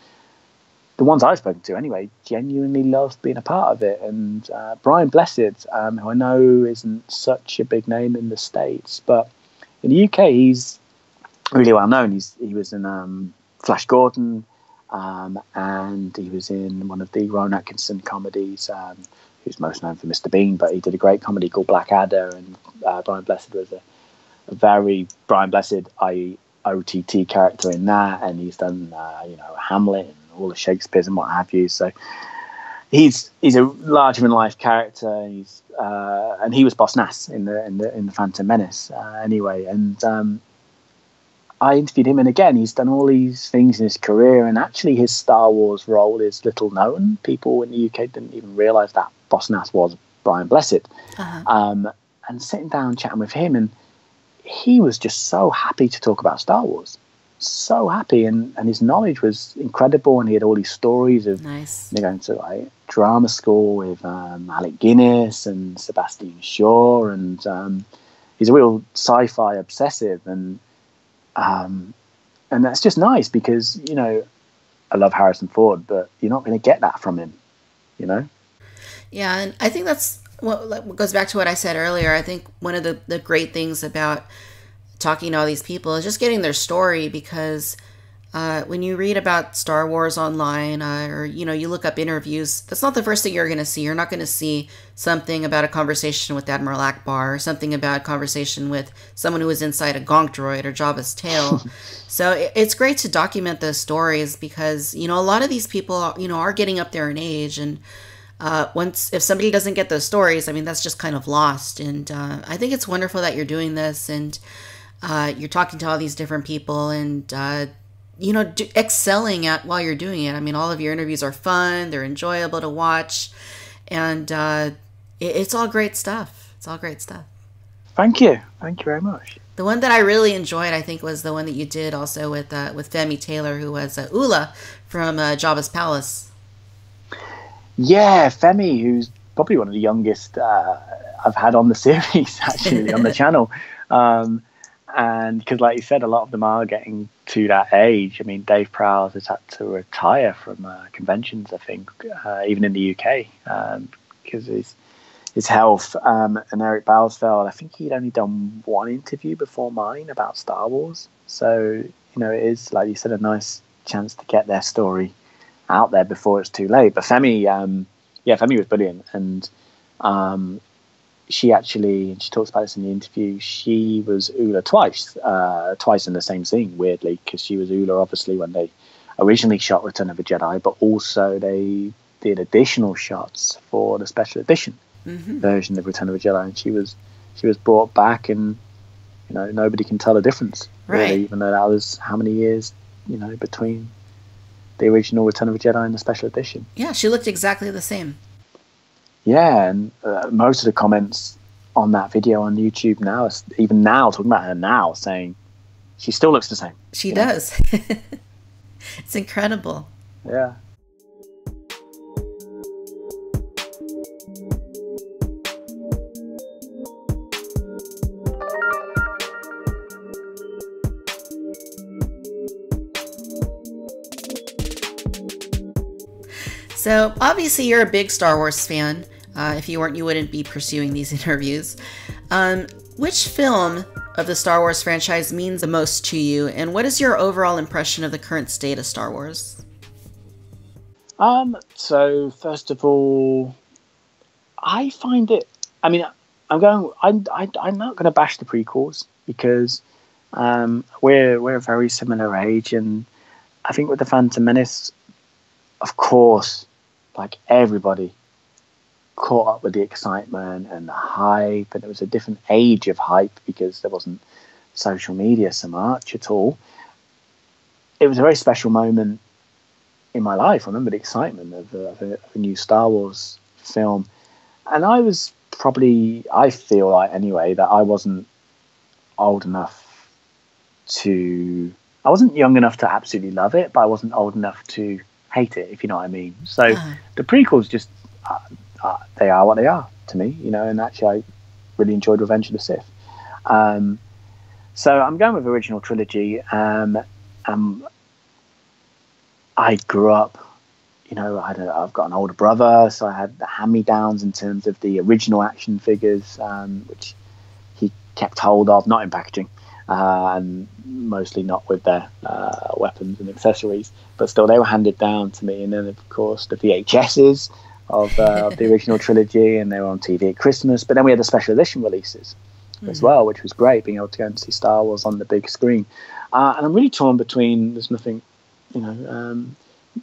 the ones I've spoken to anyway, genuinely loved being a part of it. And Brian Blessed, who I know isn't such a big name in the States, but in the UK he's really well known. He was in Flash Gordon, and he was in one of the Rowan Atkinson comedies. Who's most known for Mr. Bean, but he did a great comedy called Blackadder, and Brian Blessed was a very Brian Blessed, i.e. OTT character in that, and he's done Hamlet and all the Shakespeare's and what have you. So he's a larger than life character. And he was Boss Nass in the Phantom Menace anyway. And I interviewed him, and again, he's done all these things in his career, and actually his Star Wars role is little known. People in the UK didn't even realise that Boss Nass was Brian Blessed. And sitting down chatting with him, and he was just so happy to talk about Star Wars. So happy, and his knowledge was incredible, and he had all these stories of going to like drama school with Alec Guinness and Sebastian Shaw, and he's a real sci-fi obsessive, and that's just nice because I love Harrison Ford, but you're not going to get that from him, Yeah, and I think that's what goes back to what I said earlier. I think one of the great things about talking to all these people is just getting their story, because when you read about Star Wars online, or you look up interviews, that's not the first thing you're going to see. You're not going to see something about a conversation with Admiral Akbar, or something about a conversation with someone who was inside a Gonk droid or Jabba's tail. So it's great to document those stories, because a lot of these people are getting up there in age, and if somebody doesn't get those stories, I mean, that's just kind of lost. And I think it's wonderful that you're doing this, and you're talking to all these different people, and excelling at while you're doing it. I mean, all of your interviews are fun, they're enjoyable to watch, and it's all great stuff. It's all great stuff. Thank you very much. The one that I really enjoyed, I think, was the one that you did also with Femi Taylor, who was Ula from Jabba's Palace. Yeah, Femi, who's probably one of the youngest I've had on the series, actually, on the channel. And because, like you said, a lot of them are getting to that age. I mean, Dave Prowse has had to retire from conventions, I think, even in the UK, because his health. And Eric Balsfeld, I think he'd only done one interview before mine about Star Wars. So, it is, like you said, a nice chance to get their story out there before it's too late. But Femi, Femi was brilliant. And she talks about this in the interview, she was Ula twice in the same scene, weirdly, because she was Ula obviously when they originally shot Return of the Jedi, but also they did additional shots for the special edition version of Return of the Jedi, and she was brought back, and nobody can tell the difference, really, even though that was how many years between the original Return of the Jedi and the special edition. Yeah, she looked exactly the same. Yeah, and most of the comments on that video on YouTube now, even now, talking about her now, saying she still looks the same. She does. It's incredible. Yeah. So obviously you're a big Star Wars fan. If you weren't, you wouldn't be pursuing these interviews. Which film of the Star Wars franchise means the most to you, and what is your overall impression of the current state of Star Wars? So first of all, I find it. I mean, I'm not going to bash the prequels because we're a very similar age, and I think with the Phantom Menace, of course, like everybody caught up with the excitement and the hype, and it was a different age of hype because there wasn't social media so much at all. It was a very special moment in my life. I remember the excitement of a new Star Wars film, and I feel like anyway that I wasn't old enough I wasn't young enough to absolutely love it, but I wasn't old enough to hate it, if you know what I mean. So the prequels just they are what they are to me, and actually I really enjoyed Revenge of the Sith. So I'm going with original trilogy. I grew up, I've got an older brother, so I had the hand-me-downs in terms of the original action figures, which he kept hold of, not in packaging, and mostly not with their weapons and accessories, but still they were handed down to me. And then, of course, the VHSs of the original trilogy, and they were on TV at Christmas. But then we had the special edition releases as well, which was great, being able to go and see Star Wars on the big screen. And I'm really torn between, there's nothing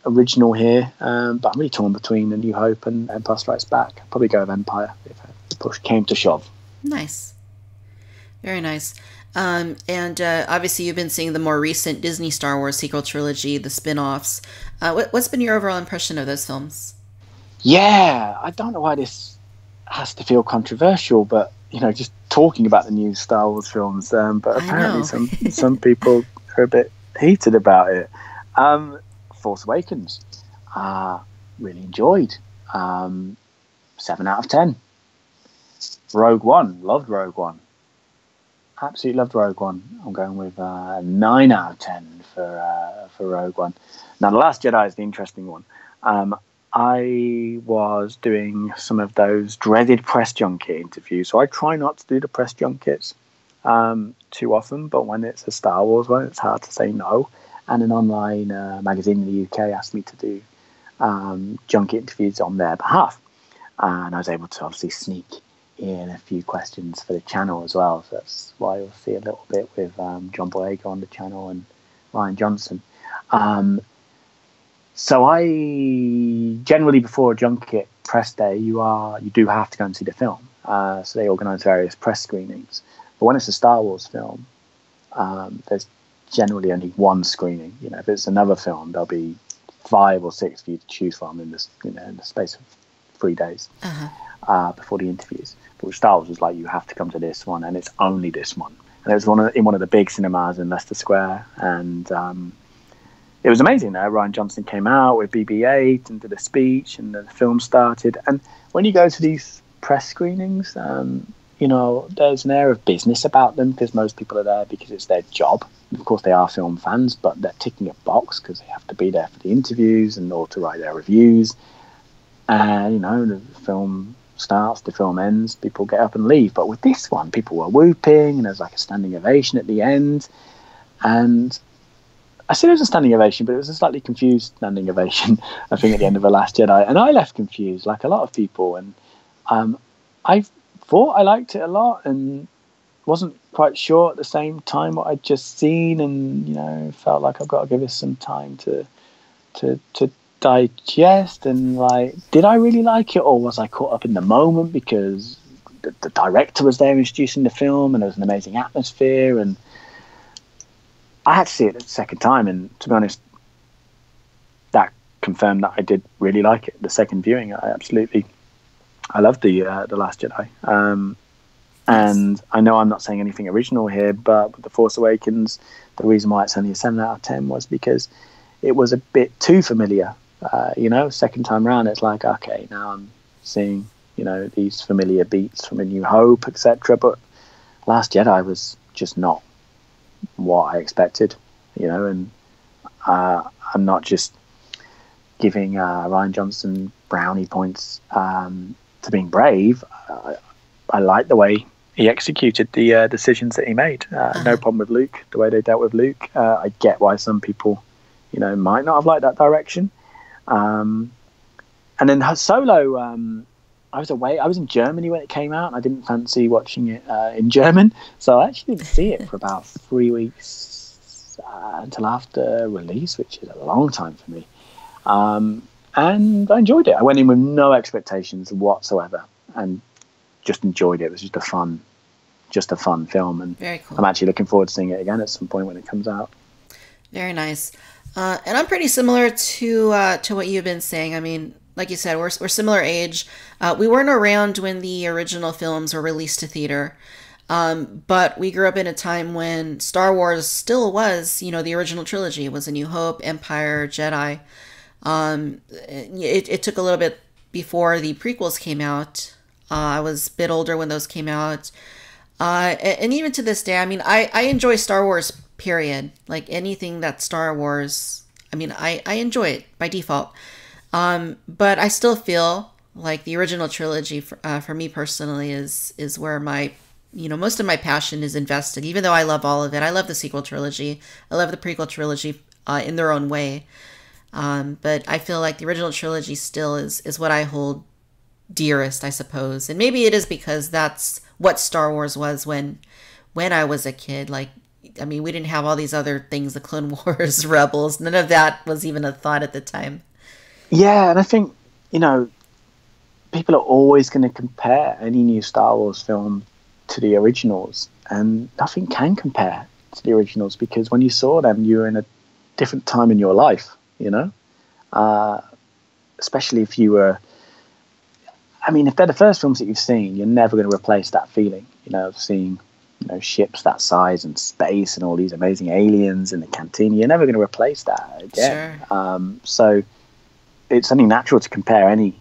original here, but I'm really torn between A New Hope and Empire Strikes Back. I'd probably go with Empire if the push came to shove. Nice. Very nice. And obviously you've been seeing the more recent Disney Star Wars sequel trilogy, the spin-offs. What's been your overall impression of those films? Yeah, I don't know why this has to feel controversial, but just talking about the new Star Wars films, but apparently some people are a bit heated about it. Force Awakens, really enjoyed. 7 out of 10. Rogue One, loved Rogue One. Absolutely loved Rogue One. I'm going with 9 out of 10 for Rogue One. Now, The Last Jedi is the interesting one. I was doing some of those dreaded press junket interviews, so I try not to do the press junkets too often, but when it's a Star Wars one, it's hard to say no. And an online magazine in the UK asked me to do junket interviews on their behalf. And I was able to obviously sneak in a few questions for the channel as well. So that's why you'll see a little bit with John Boyega on the channel and Ryan Johnson. So I generally, before a junket press day, you do have to go and see the film. So they organise various press screenings. But when it's a Star Wars film, there's generally only one screening. If it's another film, there'll be 5 or 6 for you to choose from in this, in the space of 3 days before the interviews. But with Star Wars, was like you have to come to this one, and it's only this one. And it was in one of the big cinemas in Leicester Square, and it was amazing. Ryan Johnson came out with BB-8 and did a speech, and the film started. And when you go to these press screenings, there's an air of business about them because most people are there because it's their job. Of course, they are film fans, but they're ticking a box because they have to be there for the interviews and or to write their reviews. And, the film starts, the film ends, people get up and leave. But with this one, people were whooping, and there's like a standing ovation at the end. And I said it was a standing ovation, but it was a slightly confused standing ovation, I think, at the end of The Last Jedi. And I left confused, like a lot of people. And I thought I liked it a lot and wasn't quite sure at the same time what I'd just seen, and felt like I've got to give this some time to digest. And like, did I really like it, or was I caught up in the moment because the director was there introducing the film and there was an amazing atmosphere? And I had to see it the second time, and to be honest, that confirmed that I did really like it. The second viewing, I loved the Last Jedi. And I know I'm not saying anything original here, but with The Force Awakens, the reason why it's only a 7 out of 10 was because it was a bit too familiar. Second time round, it's like, okay, now I'm seeing, these familiar beats from A New Hope, etc. But Last Jedi was just not what I expected, and I'm not just giving Ryan Johnson brownie points to being brave. I like the way he executed the decisions that he made. No problem with Luke, the way they dealt with Luke. I get why some people, might not have liked that direction. And then Solo, I was away. I was in Germany when it came out, and I didn't fancy watching it in German, so I actually didn't see it for about 3 weeks until after release, which is a long time for me. And I enjoyed it. I went in with no expectations whatsoever, and just enjoyed it. It was just a fun film, and very cool. I'm actually looking forward to seeing it again at some point when it comes out. Very nice. And I'm pretty similar to what you've been saying. I mean, like you said, we're similar age. We weren't around when the original films were released to theater, but we grew up in a time when Star Wars still was, the original trilogy. It was A New Hope, Empire, Jedi. It took a little bit before the prequels came out. I was a bit older when those came out. And even to this day, I mean, I enjoy Star Wars, period. Like anything that's Star Wars, I mean, I enjoy it by default. But I still feel like the original trilogy for me personally is where my, most of my passion is invested, even though I love all of it. I love the sequel trilogy. I love the prequel trilogy in their own way. But I feel like the original trilogy still is what I hold dearest, I suppose. And maybe it is because that's what Star Wars was when I was a kid. Like, I mean, we didn't have all these other things, the Clone Wars, Rebels. None of that was even a thought at the time. Yeah, and I think, people are always going to compare any new Star Wars film to the originals, and nothing can compare to the originals because when you saw them, you were in a different time in your life, especially if you were, I mean, if they're the first films that you've seen, you're never going to replace that feeling, of seeing, ships that size and space and all these amazing aliens in the cantina. You're never going to replace that again. Sure. So it's only natural to compare any,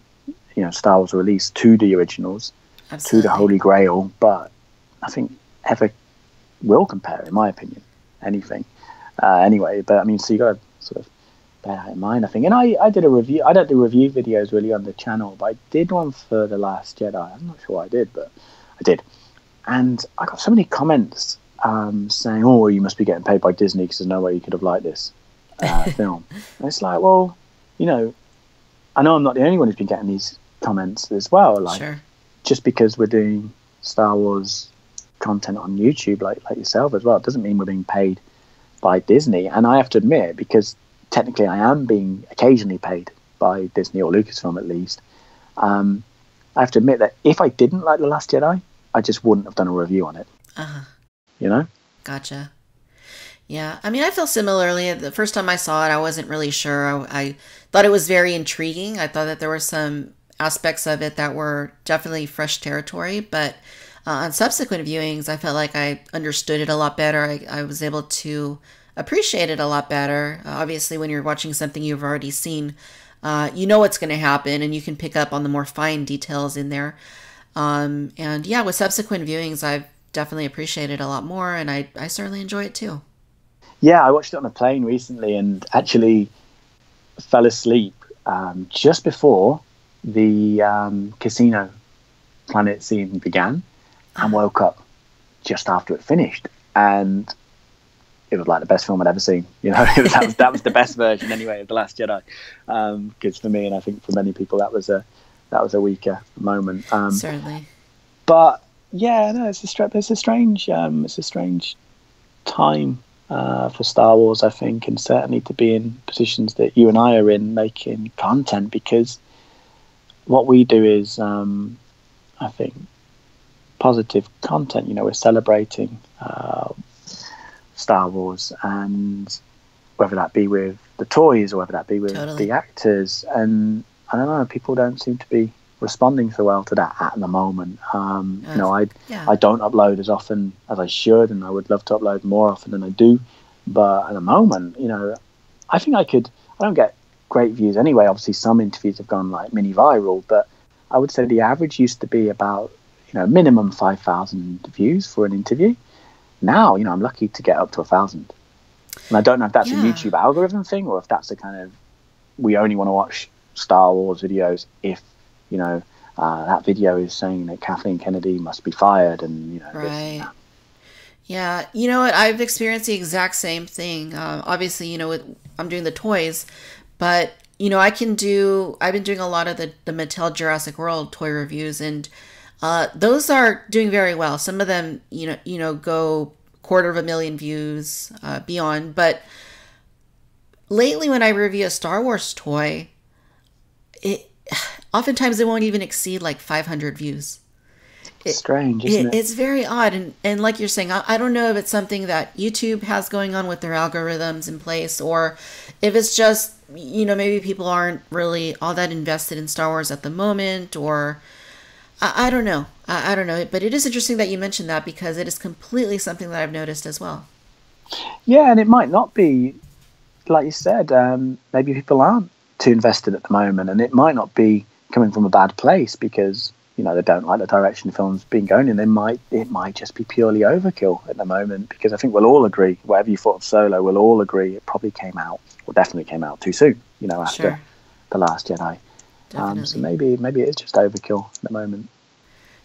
Star Wars release to the originals, Absolutely. To the Holy Grail, but nothing ever will compare, in my opinion, anything. Anyway, but I mean, so you got to sort of bear that in mind, I think. And I did a review. I don't do review videos really on the channel, but I did one for The Last Jedi. I'm not sure what I did, but I did. And I got so many comments saying, "Oh, you must be getting paid by Disney because there's no way you could have liked this film." And it's like, well, I know I'm not the only one who's been getting these comments as well. Like, sure. Just because we're doing Star Wars content on YouTube, like yourself as well, it doesn't mean we're being paid by Disney. And I have to admit, because technically I am being occasionally paid by Disney or Lucasfilm at least, I have to admit that if I didn't like The Last Jedi, I just wouldn't have done a review on it. Gotcha. Yeah, I mean, I feel similarly. The first time I saw it, I wasn't really sure. I thought it was very intriguing. I thought that there were some aspects of it that were definitely fresh territory, but on subsequent viewings, I felt like I understood it a lot better. I was able to appreciate it a lot better. Obviously, when you're watching something you've already seen, you know what's going to happen, and you can pick up on the more fine details in there. And yeah, with subsequent viewings, I've definitely appreciated it a lot more, and I certainly enjoy it too. Yeah, I watched it on a plane recently and actually fell asleep just before the casino planet scene began, and woke up just after it finished. And it was like the best film I'd ever seen. That was the best version anyway of The Last Jedi. Because for me, and I think for many people, that was a weaker moment. Certainly. But yeah, no, it's a strange time for Star Wars, I think, and certainly to be in positions that you and I are in, making content, because what we do is, I think, positive content. We're celebrating Star Wars, and whether that be with the toys or whether that be with the actors, and I don't know, people don't seem to be responding so well to that at the moment. I don't upload as often as I should, and I would love to upload more often than I do, but at the moment, I think I don't get great views anyway. Obviously some interviews have gone like mini viral, but I would say the average used to be about minimum 5,000 views for an interview. Now I'm lucky to get up to 1,000, and I don't know if that's a YouTube algorithm thing, or if that's a kind of, we only want to watch Star Wars videos if that video is saying that Kathleen Kennedy must be fired, and Right. Yeah, you know what? I've experienced the exact same thing. Obviously, I'm doing the toys, but I've been doing a lot of the Mattel Jurassic World toy reviews, and those are doing very well. Some of them, go 250,000 views, beyond. But lately, when I review a Star Wars toy, oftentimes it won't even exceed like 500 views. It's strange, isn't it? It's very odd. And like you're saying, I don't know if it's something that YouTube has going on with their algorithms in place, or if it's just, maybe people aren't really all that invested in Star Wars at the moment, or I don't know. I don't know. But it is interesting that you mentioned that, because it is completely something that I've noticed as well. Yeah, and it might not be, like you said, maybe people aren't too invested at the moment, and it might not be coming from a bad place, because they don't like the direction the film's been going in. It might just be purely overkill at the moment, because I think we'll all agree, whatever you thought of Solo, we'll all agree it probably came out, or definitely came out too soon, after The Last Jedi. So maybe it is just overkill at the moment.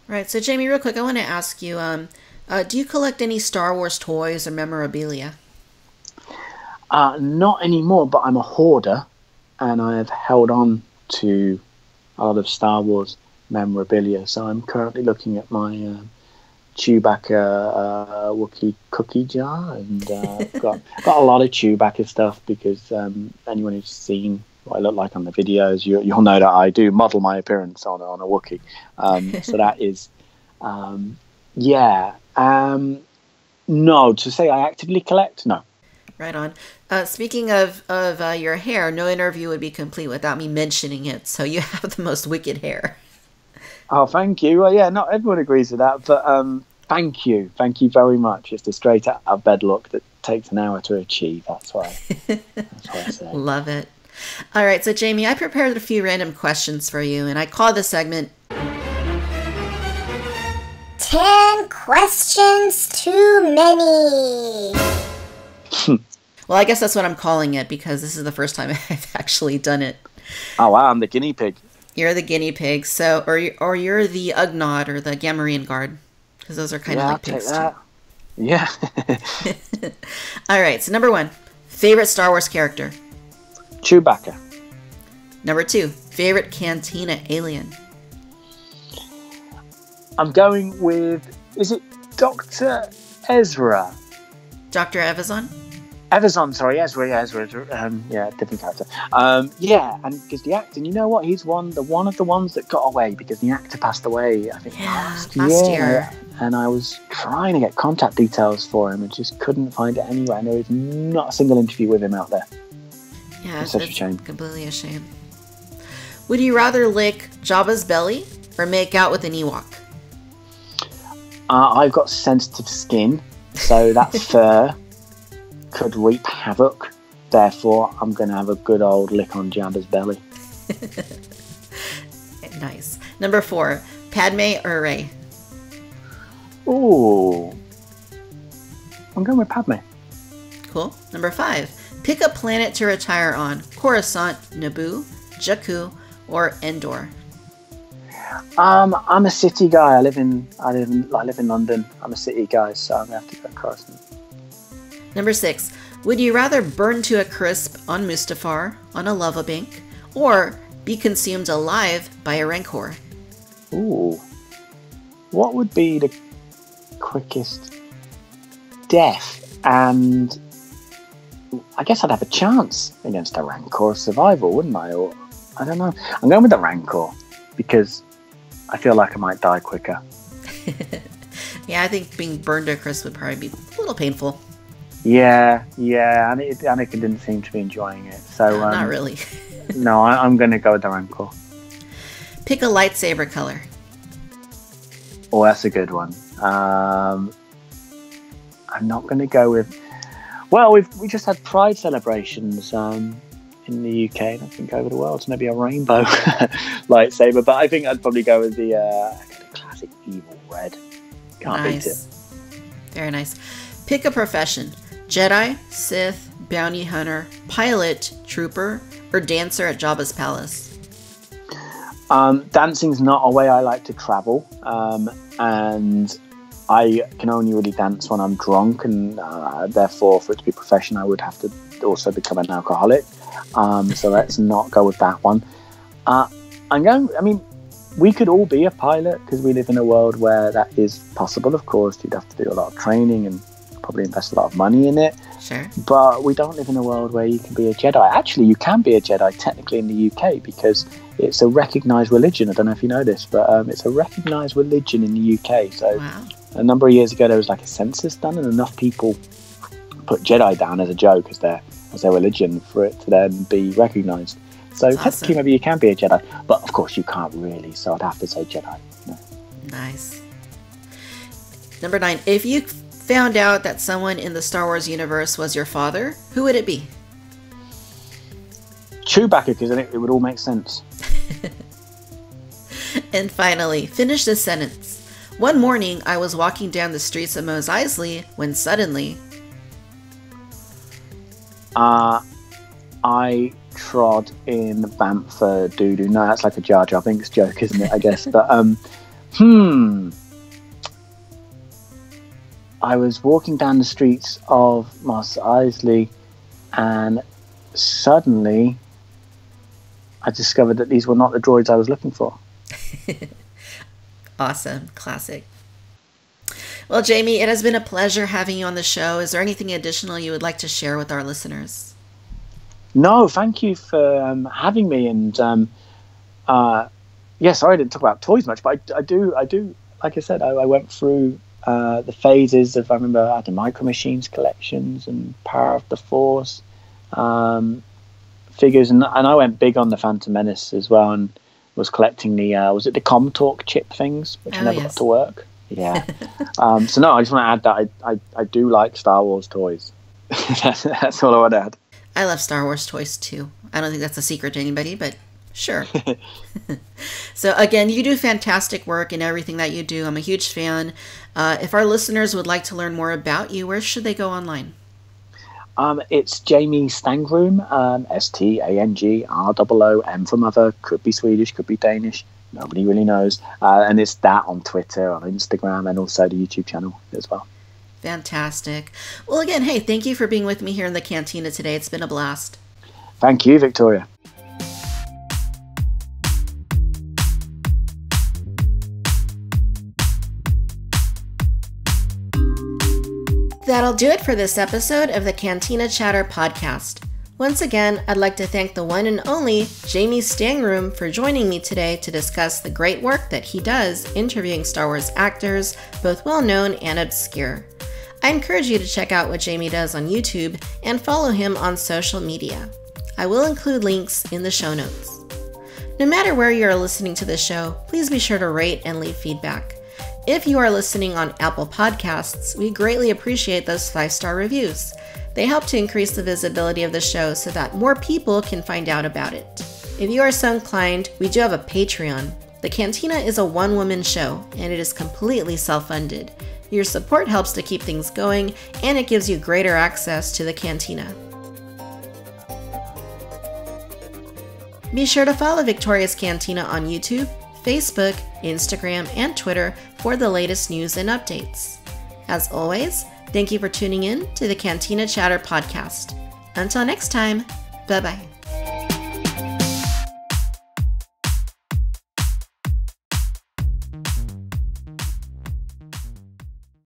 Right. So Jamie, real quick, I want to ask you, do you collect any Star Wars toys or memorabilia? Not anymore, but I'm a hoarder, and I have held on to a lot of Star Wars memorabilia. So I'm currently looking at my Chewbacca Wookiee cookie jar, and got a lot of Chewbacca stuff, because anyone who's seen what I look like on the videos, you'll know that I do model my appearance on a Wookiee. So that is, no, to say I actively collect, no. Right on. Speaking of your hair, no interview would be complete without me mentioning it. So you have the most wicked hair. Oh, thank you. Well, yeah, not everyone agrees with that, but thank you very much. It's the straight out of bed look that takes an hour to achieve. That's why I say. Love it. All right, so Jamie, I prepared a few random questions for you, and I call this segment 10 questions too many. Well, I guess that's what I'm calling it, because this is the first time I've actually done it. Oh, wow, I'm the guinea pig. You're the guinea pig, so or you're the Ugnaught or the Gamorrean guard, because those are kind of like pigs too. Yeah. All right, so number 1, favorite Star Wars character. Chewbacca. Number 2, favorite Cantina alien. I'm going with, is it Dr. Ezra? Dr. Evazan? Evazan, sorry, Ezra, different character. And because the actor, you know what, he's one of the ones that got away, because the actor passed away, I think, last year. And I was trying to get contact details for him and just couldn't find it anywhere. And there is not a single interview with him out there. Yeah, it's such a shame. Completely a shame. Would you rather lick Jabba's belly or make out with an Ewok? I've got sensitive skin, so that fur could reap havoc. Therefore, I'm going to have a good old lick on Jabba's belly. Nice. Number 4, Padme or Rey? Ooh. I'm going with Padme. Cool. Number 5, pick a planet to retire on. Coruscant, Naboo, Jakku, or Endor? I'm a city guy. I live in London. I'm a city guy, so I'm going to have to go Coruscant. Number 6, would you rather burn to a crisp on Mustafar on a lava bank, or be consumed alive by a Rancor? Ooh. What would be the quickest death? And I guess I'd have a chance against a Rancor survival, wouldn't I? Or I don't know. I'm going with the Rancor, because I feel like I might die quicker. Yeah, I think being burned to a crisp would probably be a little painful. Yeah, and Anakin didn't seem to be enjoying it. So not really. No, I'm going to go with the Rancor. Pick a lightsaber color. Oh, that's a good one. I'm not going to go with. Well, we just had Pride celebrations in the UK, and I think over the world, so maybe a rainbow lightsaber. But I think I'd probably go with the classic evil red. Can't beat it. Very nice. Pick a profession: Jedi, Sith, bounty hunter, pilot, trooper, or dancer at Jabba's palace. Dancing's not a way I like to travel, and I can only really dance when I'm drunk, and therefore, for it to be professional, I would have to also become an alcoholic. So let's not go with that one. We could all be a pilot because we live in a world where that is possible. Of course, you'd have to do a lot of training and probably invest a lot of money in it. Sure. But we don't live in a world where you can be a Jedi. Actually, you can be a Jedi technically in the UK because it's a recognised religion. I don't know if you know this, but it's a recognised religion in the UK. So wow. A number of years ago, there was like a census done, and enough people put Jedi down as a joke as their religion for it to then be recognised. So technically, maybe you can be a Jedi, but of course you can't really. So I'd have to say Jedi. No. Nice. Number 9. If you found out that someone in the Star Wars universe was your father, who would it be? Chewbacca, because then it would all make sense. And finally, finish this sentence. One morning, I was walking down the streets of Mos Eisley when suddenly... I trod in Bamford doo-doo. No, that's like a Jar Jar Binks joke, isn't it? I guess. But I was walking down the streets of Mos Eisley, and suddenly I discovered that these were not the droids I was looking for. Awesome. Classic. Well, Jamie, it has been a pleasure having you on the show. Is there anything additional you would like to share with our listeners? No, thank you for having me. And sorry I didn't talk about toys much, but I do. Like I said, I went through the phases of. I remember I had the Micro Machines collections and Power of the Force figures, and I went big on the Phantom Menace as well, and was collecting the was it the comm talk chip things, which I never got to work. Yeah. So no, I just want to add that I do like Star Wars toys. That's all I want to add. I love Star Wars toys too. I don't think that's a secret to anybody, but sure. So again, you do fantastic work in everything that you do. I'm a huge fan. If our listeners would like to learn more about you, where should they go online? It's Jamie Stangroom, STANGROOM for mother. Could be Swedish, could be Danish. Nobody really knows. And it's that on Twitter, on Instagram, and also the YouTube channel as well. Fantastic. Well, again, hey, thank you for being with me here in the Cantina today. It's been a blast. Thank you, Victoria. That'll do it for this episode of the Cantina Chatter Podcast. Once again, I'd like to thank the one and only Jamie Stangroom for joining me today to discuss the great work that he does interviewing Star Wars actors, both well-known and obscure. I encourage you to check out what Jamie does on YouTube and follow him on social media. I will include links in the show notes. No matter where you are listening to this show, please be sure to rate and leave feedback. If you are listening on Apple Podcasts, we greatly appreciate those 5-star reviews. They help to increase the visibility of the show so that more people can find out about it. If you are so inclined, we do have a Patreon. The Cantina is a one-woman show, and it is completely self-funded. Your support helps to keep things going, and it gives you greater access to the Cantina. Be sure to follow Victoria's Cantina on YouTube, Facebook, Instagram, and Twitter for the latest news and updates. As always, thank you for tuning in to the Cantina Chatter Podcast. Until next time, bye-bye.